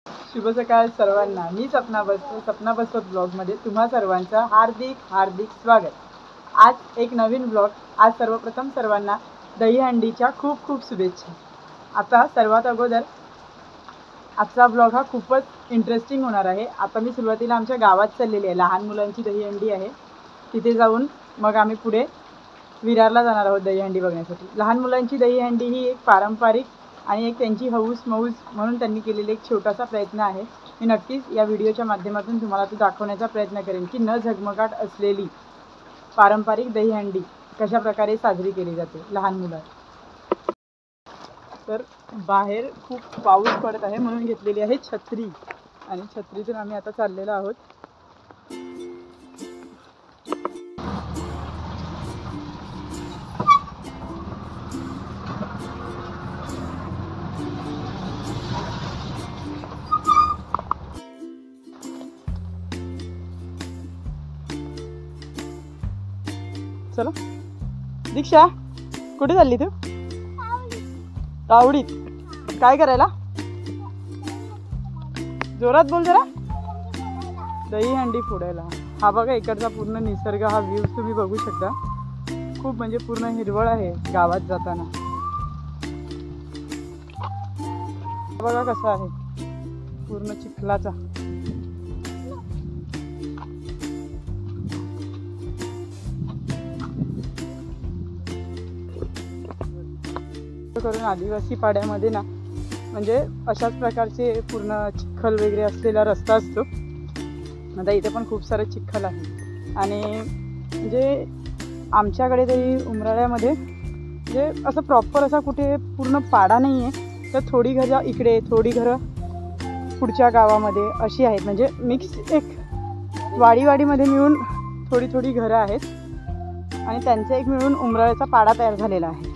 शुभ सकाळ सर्वांना। मी सपना बसवत ब्लॉगमध्ये तुम्हा सर्वांचं हार्दिक स्वागत। आज एक नवीन ब्लॉग। आज सर्वप्रथम सर्वांना दहीहंडीच्या खूप शुभेच्छा। आता सर्वात अगोदर आजचा ब्लॉग हा खूपच इंटरेस्टिंग होणार आहे। आता मी सुरुवातीला आमच्या गावात चाललेली आहे। लहान मुलांची दहीहंडी आहे, तिथे जाऊन मग आम्ही पुढे विरारला जाणार आहोत दहीहंडी बघण्यासाठी। लहान मुलांची दहीहंडी ही एक पारंपरिक आणि एक त्यांची हौस मौज म्हणून त्यांनी केलेला एक छोटासा प्रयत्न आहे। मी नक्कीच या व्हिडिओच्या माध्यमातून तुम्हाला तो दाखवण्याचा प्रयत्न करेन की न झगमगाट असलेली पारंपरिक दहीहंडी कशा प्रकारे साजरी केली जाते लहान मुलांना। तर बाहेर खूप पाऊस पडत आहे म्हणून घेतलेली आहे छत्री, आणि छत्रीतून आम्ही आता चाललेलो आहोत। चलो दीक्षा, कुठे चालली तू? तावडीत काय करायला? जोरात बोल जरा। दहीहंडी फोडायला। हा बघा इकडचा पूर्ण निसर्ग, हा व्ह्यू तुम्ही बघू शकता। खूप म्हणजे पूर्ण हिरवळ आहे गावात जाताना। बघा कसा आहे पूर्ण चिखलाचा। करून आदिवासी पाड्यामध्ये ना म्हणजे अशाच प्रकारचे पूर्ण चिखल वगैरे असलेला रस्ता असतो। आता इथे पण खूप सारं चिखल आहे, आणि म्हणजे आमच्याकडे तरी उमराळ्यामध्ये म्हणजे असं प्रॉपर असा कुठे पूर्ण पाडा नाही आहे, तर थोडी घरं इकडे थोडी घरं पुढच्या गावामध्ये अशी आहेत। म्हणजे मिक्स एक वाडीमध्ये मिळून थोडी घरं आहेत, आणि त्यांचा एक मिळून उमराळ्याचा पाडा तयार झालेला आहे।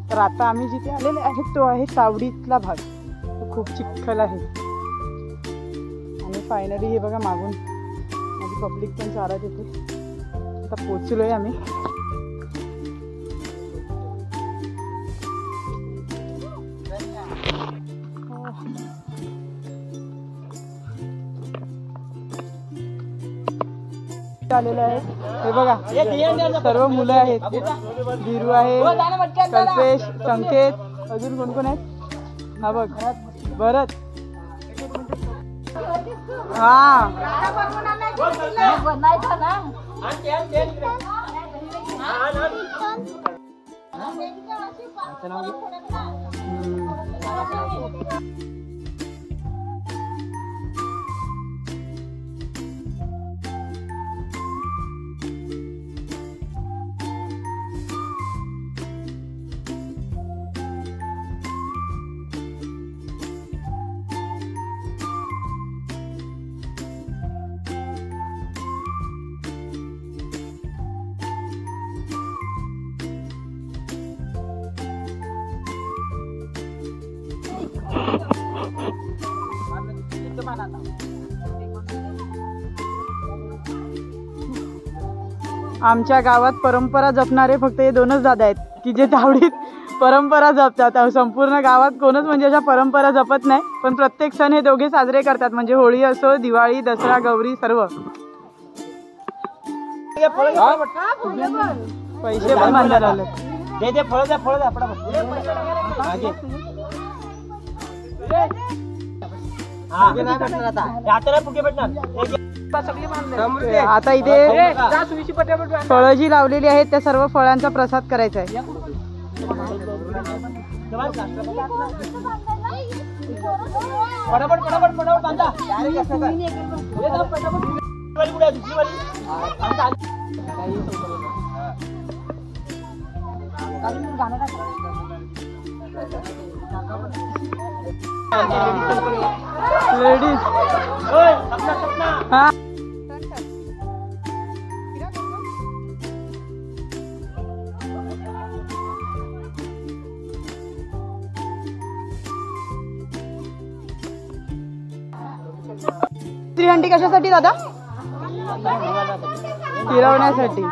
तर आता आम्ही जिथे आलेले आहेत तो आहे तावडीतला भाग। तो खूप चिखल आहे, आणि फायनली हे बघा मागून माझी पब्लिक पण चालत येते। आता पोचलोय आम्ही। आलेलं आहे हे बघा, सर्व मुलं आहेत। धीरू आहे, कल्पेश, संकेत, अजून कोण आहेत? हा बघ भरत। हा आमच्या गावात परंपरा जपणारे फक्त हे दोनच दादा आहेत की जे तावडीत परंपरा जपतात। संपूर्ण गावात कोणच म्हणजे अशा परंपरा जपत नाही, पण प्रत्येक सण हे दोघे साजरे करतात। म्हणजे होळी असो, दिवाळी, दसरा, गौरी सर्व। पैसे पण बांधायला आले। आता इथे फळं जी लावलेली आहेत त्या सर्व फळांचा प्रसाद करायचा आहे। लेडीज हा दहीहंडी कशासाठी दादा? फिरवण्यासाठी।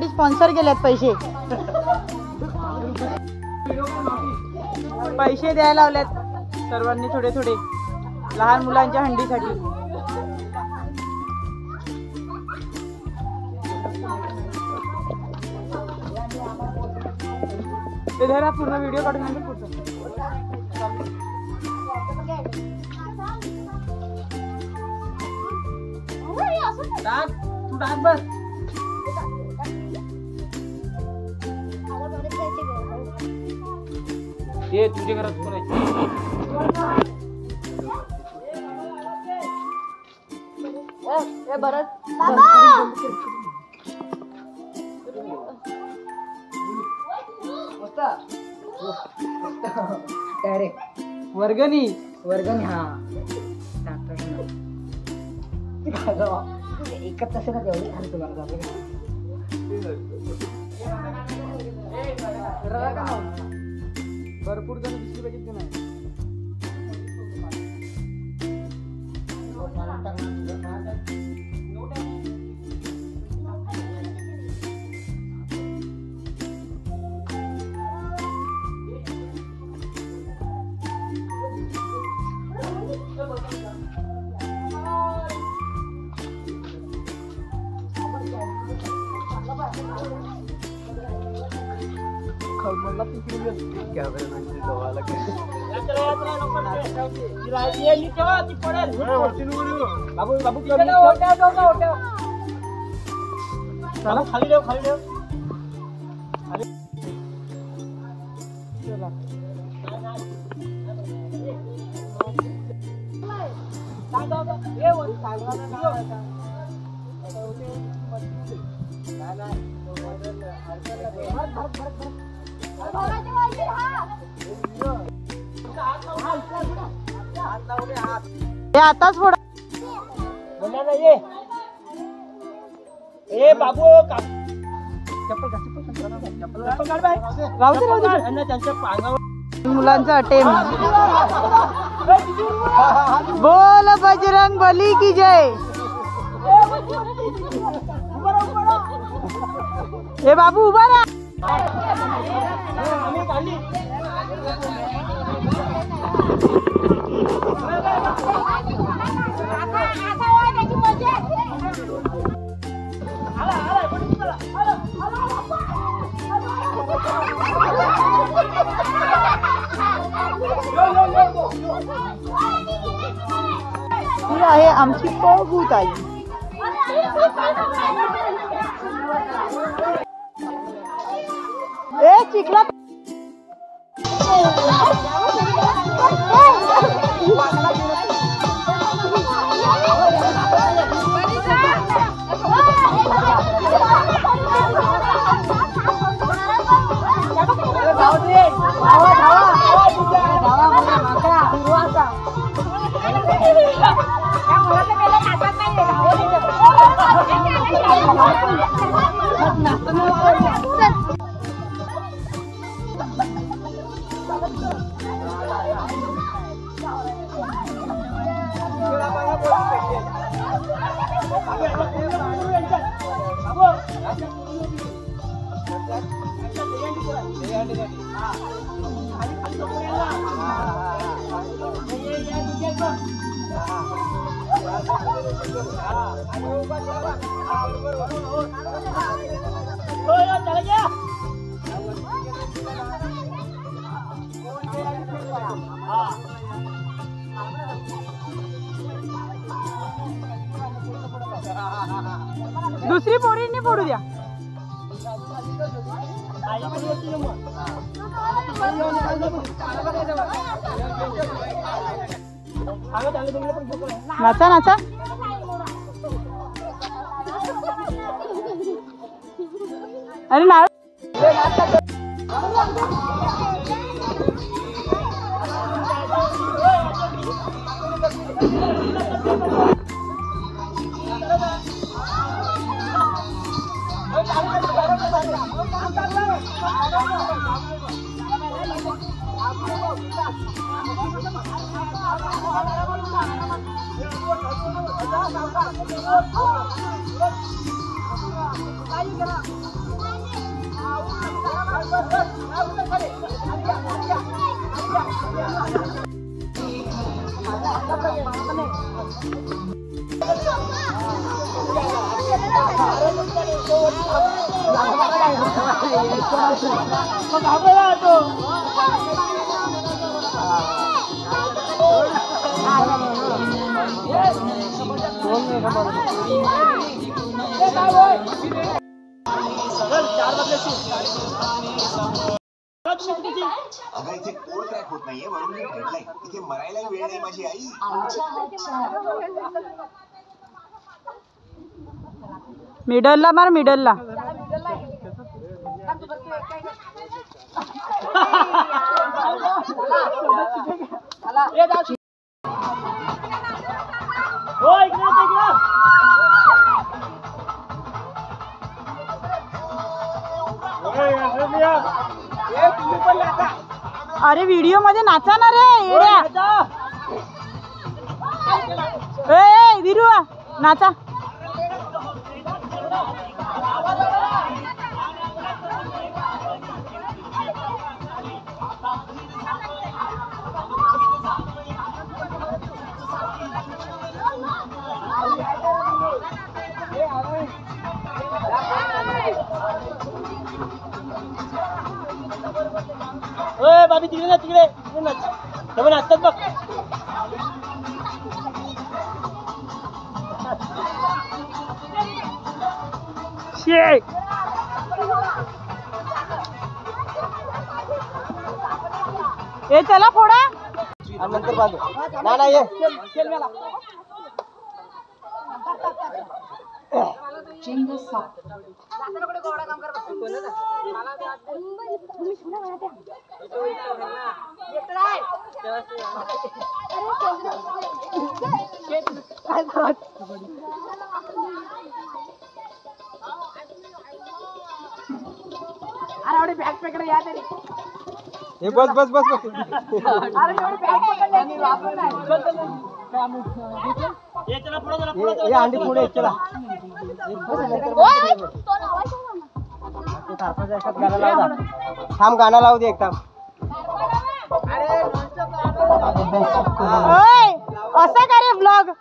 स्पॉन्सर केलेत पैसे पैसे द्यायला लावलेत सर्वांनी थोडे थोडे लहान मुलांच्या हंडीसाठी. ते धरा पूर्ण व्हिडिओ काढून आणलं पुढचं. तू टाक बस. ये तुझ्या घरात करायचं. वर्गणी वर्गणी हा एकच तसे ना तेवढी खाली तुम्हाला भरपूर जण दिसली बघितली नाही. खाली देव खाली देव. आताच फोडा बोला ना. ये बाबू चप्पल काढ बाय. त्यांच्या पांगावर मुलांचा अटेम. बोल बजरंग बली की जय. हे बाबू उभा राहा. ही आहे आमची पळभूत आई. ए चिखला दुसरी पोरींनी फोडू द्या. नाचा नाचा. अरे ना अगं इथे कोण क्रॅक होत नाहीये म्हणून मी भेटलाय इथे मरायला वेळ नाही माझी आई. मिडलला मार मिडलला. अरे व्हिडिओ मध्ये नाचा ना रे येड्या. ए विरू नाचा. बाबी तिकडे ना तिकडे तेव्हा नाचतात बघ. ए चला फोडा नंतर बाजू ना ये अरे बॅग पकडे या तरी. हे बस बस बस बस. अरे बॅग पकडले वापस ये अंडी पुढे चला. थांब गाणं लावू दे एकदम. असं का रे ब्लॉग.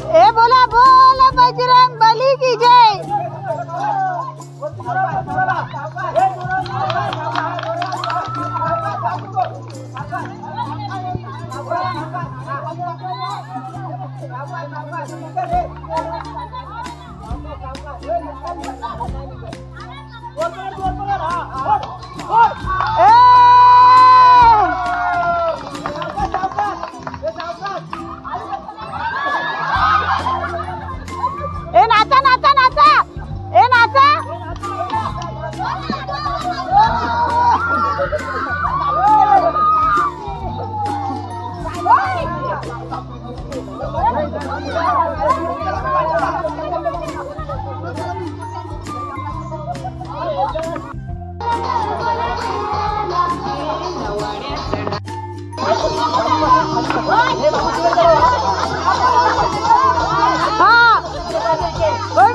ए बोला बोला बजरंग बली की जय. ए नाचा नाचा नाचा. ए नाचा.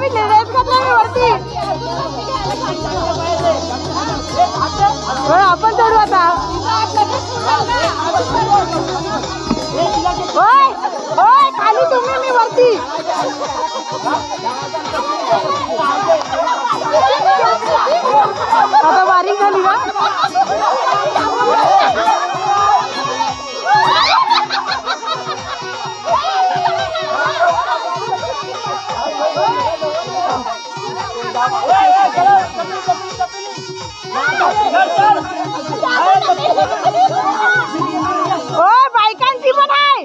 मी लेडीज घातला मी वरती. होय, आपण चढू आता. होय होय, खाली तुम्ही, मी वरती. आता बारीक झाली का? होय, बायकांची पण आहे,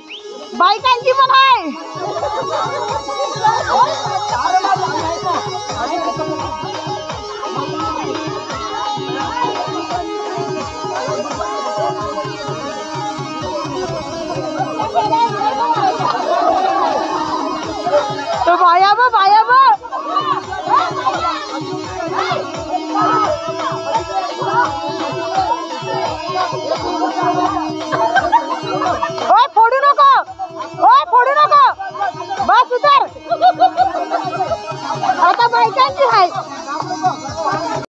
बायकांची पण आहे. तो बाया बा, बाया बा. ओ